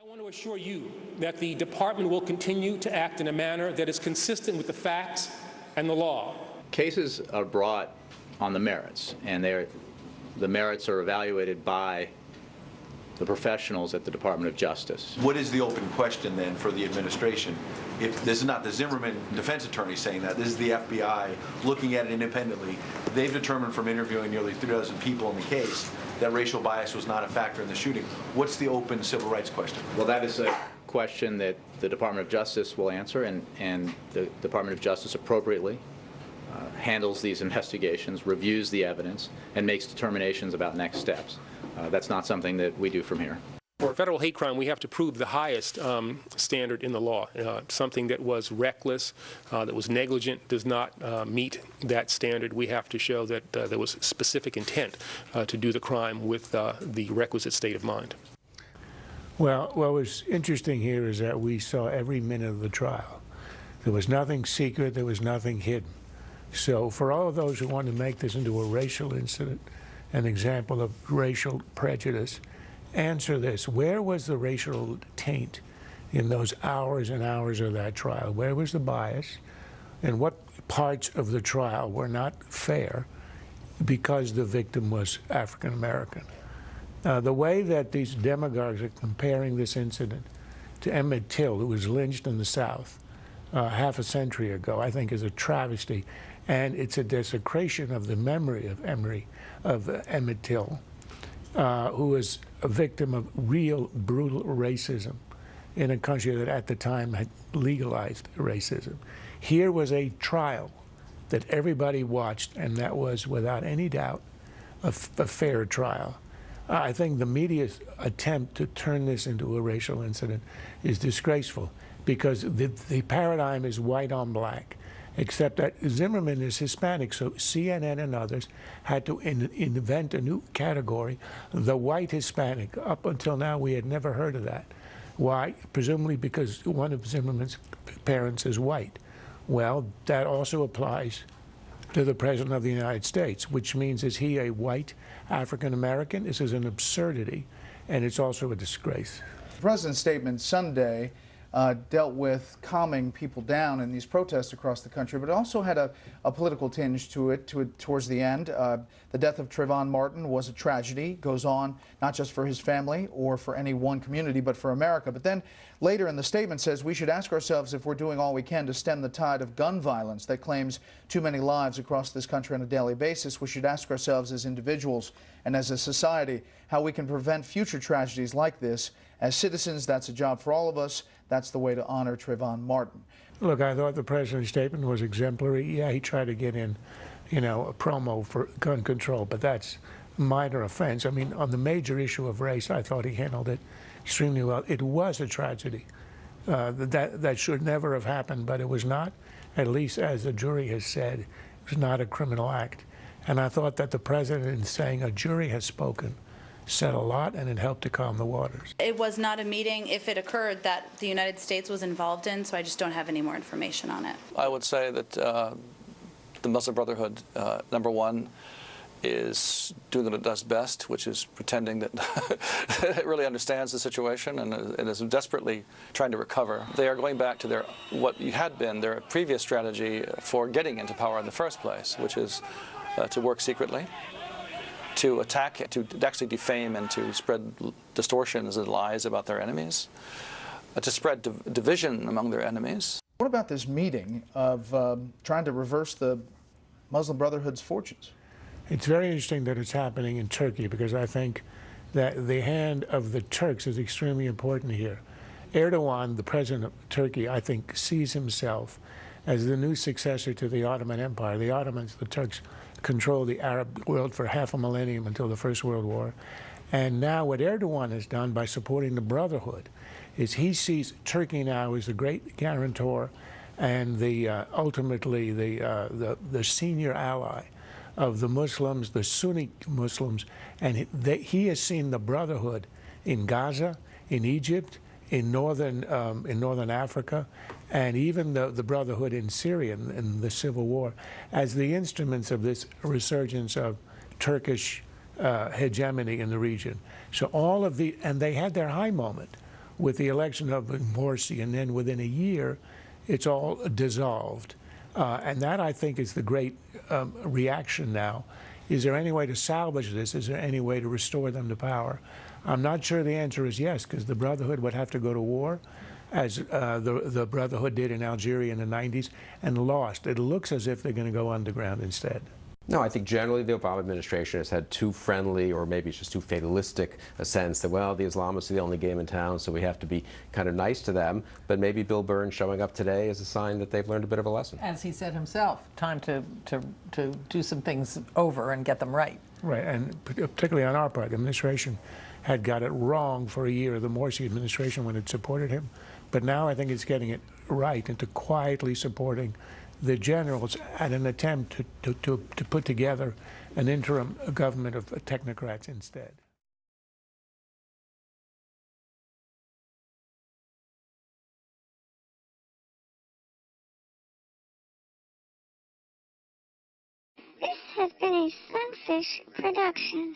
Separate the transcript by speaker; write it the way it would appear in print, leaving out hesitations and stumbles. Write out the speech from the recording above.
Speaker 1: I want to assure you that the department will continue to act in a manner that is consistent with the facts and the law.
Speaker 2: Cases are brought on the merits, and the merits are evaluated by the professionals at the Department of Justice.
Speaker 3: What is the open question then for the administration? If this is not the Zimmerman defense attorney saying that, this is the FBI looking at it independently. They've determined from interviewing nearly 3 people in the case that racial bias was not a factor in the shooting. What's the open civil rights question?
Speaker 2: Well, that is a question that the Department of Justice will answer, and the Department of Justice appropriately handles these investigations, reviews the evidence, and makes determinations about next steps. That's not something that we do from here.
Speaker 1: For federal hate crime, we have to prove the highest standard in the law. Something that was reckless, that was negligent, does not meet that standard. We have to show that there was specific intent to do the crime with the requisite state of mind.
Speaker 4: Well, what was interesting here is that we saw every minute of the trial. There was nothing secret, there was nothing hidden. So for all of those who want to make this into a racial incident, an example of racial prejudice, answer this. Where was the racial taint in those hours and hours of that trial? Where was the bias? And what parts of the trial were not fair because the victim was African American? The way that these demagogues are comparing this incident to Emmett Till, who was lynched in the South half a century ago, I think is a travesty. And it's a desecration of the memory of Emmett Till, who was a victim of real brutal racism in a country that at the time had legalized racism. Here was a trial that everybody watched, and that was, without any doubt, a fair trial. I think the media's attempt to turn this into a racial incident is disgraceful, because the paradigm is white on black, except that Zimmerman is Hispanic, so CNN and others had to invent a new category, the white Hispanic. Up until now, we had never heard of that. Why? Presumably because one of Zimmerman's parents is white. Well, that also applies to the President of the United States, which means, is he a white African-American? This is an absurdity, and it's also a disgrace.
Speaker 5: The President's statement Sunday dealt with calming people down in these protests across the country, but it also had a political tinge to it towards the end. The death of Trayvon Martin was a tragedy, goes on not just for his family or for any one community, but for America. But then later in the statement says we should ask ourselves if we're doing all we can to stem the tide of gun violence that claims too many lives across this country on a daily basis. We should ask ourselves as individuals and as a society how we can prevent future tragedies like this. As citizens, that's a job for all of us. That's the way to honor Trayvon Martin.
Speaker 4: Look, I thought the President's statement was exemplary. Yeah, he tried to get in, a promo for gun control, but that's a minor offense. I mean, on the major issue of race, I thought he handled it extremely well. It was a tragedy. That should never have happened, but it was not, at least as the jury has said, it was not a criminal act. And I thought that the President, in saying a jury has spoken, said a lot, and it helped to calm the waters.
Speaker 6: It was not a meeting, if it occurred, that the United States was involved in, so I just don't have any more information on it.
Speaker 7: I would say that the Muslim Brotherhood, number one, is doing what it does best, which is pretending that it really understands the situation and is desperately trying to recover. They are going back to what had been their previous strategy for getting into power in the first place, which is to work secretly, to attack, to actually defame and to spread distortions and lies about their enemies, to spread division among their enemies.
Speaker 5: What about this meeting of trying to reverse the Muslim Brotherhood's fortunes?
Speaker 4: It's very interesting that it's happening in Turkey, because I think that the hand of the Turks is extremely important here. Erdogan, the president of Turkey, I think sees himself as the new successor to the Ottoman Empire. The Ottomans, the Turks, controlled the Arab world for half a millennium until the First World War. And now what Erdogan has done by supporting the Brotherhood is he sees Turkey now as the great guarantor and ultimately the senior ally of the Muslims, the Sunni Muslims, and he has seen the Brotherhood in Gaza, in Egypt, in northern Africa, and even the Brotherhood in Syria in the civil war as the instruments of this resurgence of Turkish hegemony in the region. So all of and they had their high moment with the election of Morsi, and then within a year, it's all dissolved. And that, I think, is the great reaction now. Is there any way to salvage this? Is there any way to restore them to power? I'm not sure the answer is yes, because the Brotherhood would have to go to war, as the Brotherhood did in Algeria in the 90s, and lost. It looks as if they're going to go underground instead.
Speaker 8: No, I think generally the Obama administration has had too friendly, or maybe it's just too fatalistic, a sense that, well, the Islamists are the only game in town, so we have to be kind of nice to them. But maybe Bill Burns showing up today is a sign that they've learned a bit of a lesson.
Speaker 9: As he said himself, time to do some things over and get them right.
Speaker 4: Right, and particularly on our part, the administration had got it wrong for a year, the Morsi administration, when it supported him. But now I think it's getting it right into quietly supporting the generals at an attempt to put together an interim government of technocrats instead.
Speaker 10: This has been a Sunfish production.